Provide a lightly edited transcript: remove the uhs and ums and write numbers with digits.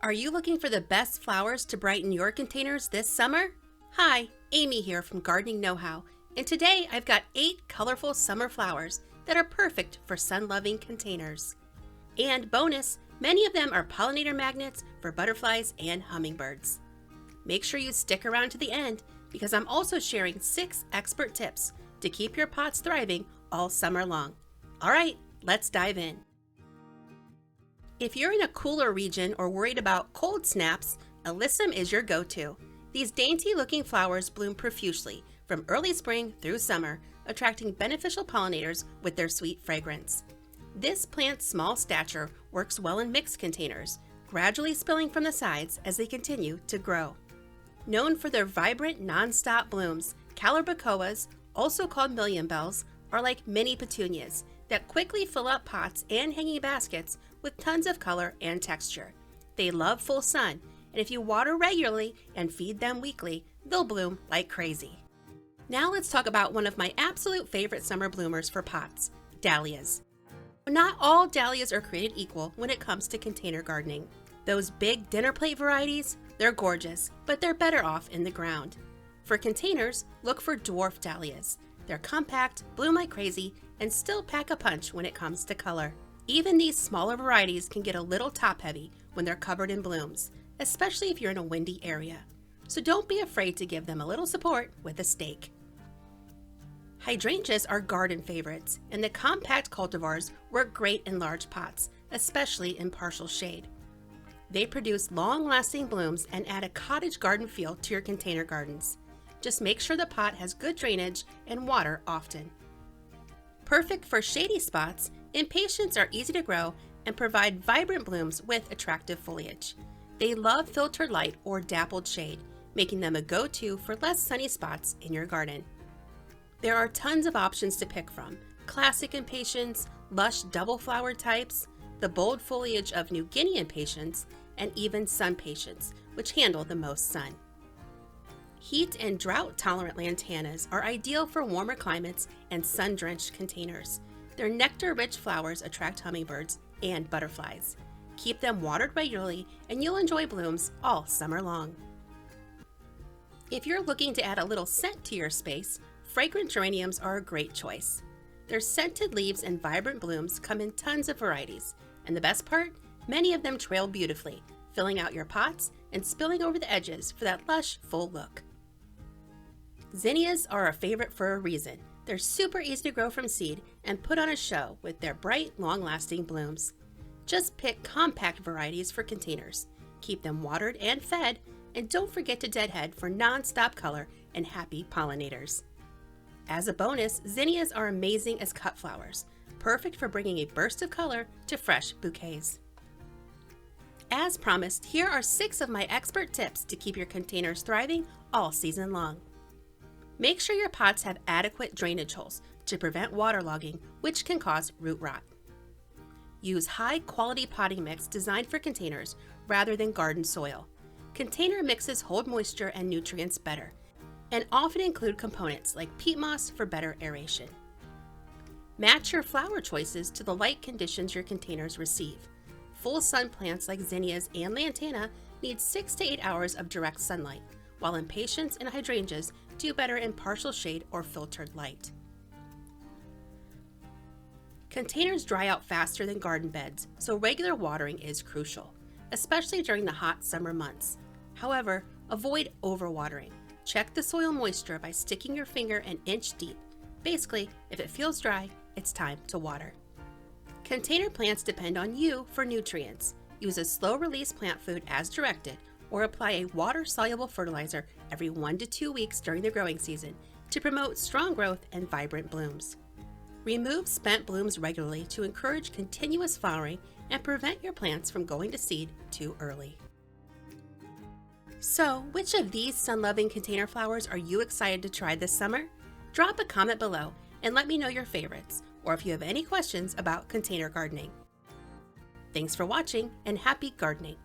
Are you looking for the best flowers to brighten your containers this summer? Hi, Amy here from Gardening Know-How, and today I've got 8 colorful summer flowers that are perfect for sun-loving containers. And bonus, many of them are pollinator magnets for butterflies and hummingbirds. Make sure you stick around to the end because I'm also sharing 6 expert tips to keep your pots thriving all summer long. All right, let's dive in. If you're in a cooler region or worried about cold snaps, Alyssum is your go-to. These dainty-looking flowers bloom profusely from early spring through summer, attracting beneficial pollinators with their sweet fragrance. This plant's small stature works well in mixed containers, gradually spilling from the sides as they continue to grow. Known for their vibrant, nonstop blooms, Calibrachoas, also called million bells, are like mini petunias that quickly fill up pots and hanging baskets with tons of color and texture. They love full sun, and if you water regularly and feed them weekly, they'll bloom like crazy. Now let's talk about one of my absolute favorite summer bloomers for pots, dahlias. Not all dahlias are created equal when it comes to container gardening. Those big dinner plate varieties, they're gorgeous, but they're better off in the ground. For containers, look for dwarf dahlias. They're compact, bloom like crazy, and still pack a punch when it comes to color. Even these smaller varieties can get a little top-heavy when they're covered in blooms, especially if you're in a windy area. So don't be afraid to give them a little support with a stake. Hydrangeas are garden favorites, and the compact cultivars work great in large pots, especially in partial shade. They produce long-lasting blooms and add a cottage garden feel to your container gardens. Just make sure the pot has good drainage and water often. Perfect for shady spots, Impatiens are easy to grow and provide vibrant blooms with attractive foliage. They love filtered light or dappled shade, making them a go-to for less sunny spots in your garden. There are tons of options to pick from: classic Impatiens, lush double-flowered types, the bold foliage of New Guinea Impatiens, and even sun Impatiens, which handle the most sun. Heat and drought-tolerant lantanas are ideal for warmer climates and sun-drenched containers. Their nectar-rich flowers attract hummingbirds and butterflies. Keep them watered regularly and you'll enjoy blooms all summer long. If you're looking to add a little scent to your space, fragrant geraniums are a great choice. Their scented leaves and vibrant blooms come in tons of varieties, and the best part? Many of them trail beautifully, filling out your pots and spilling over the edges for that lush, full look. Zinnias are a favorite for a reason. They're super easy to grow from seed and put on a show with their bright, long-lasting blooms. Just pick compact varieties for containers. Keep them watered and fed, and don't forget to deadhead for non-stop color and happy pollinators. As a bonus, zinnias are amazing as cut flowers, perfect for bringing a burst of color to fresh bouquets. As promised, here are 6 of my expert tips to keep your containers thriving all season long. Make sure your pots have adequate drainage holes to prevent waterlogging, which can cause root rot. Use high-quality potting mix designed for containers rather than garden soil. Container mixes hold moisture and nutrients better, and often include components like peat moss for better aeration. Match your flower choices to the light conditions your containers receive. Full sun plants like zinnias and lantana need 6 to 8 hours of direct sunlight, while Impatiens and hydrangeas do better in partial shade or filtered light. Containers dry out faster than garden beds, so regular watering is crucial, especially during the hot summer months. However, avoid overwatering. Check the soil moisture by sticking your finger an inch deep. Basically, if it feels dry, it's time to water. Container plants depend on you for nutrients. Use a slow-release plant food as directed, or apply a water-soluble fertilizer every 1 to 2 weeks during the growing season to promote strong growth and vibrant blooms. Remove spent blooms regularly to encourage continuous flowering and prevent your plants from going to seed too early. So, which of these sun-loving container flowers are you excited to try this summer? Drop a comment below and let me know your favorites, or if you have any questions about container gardening. Thanks for watching and happy gardening!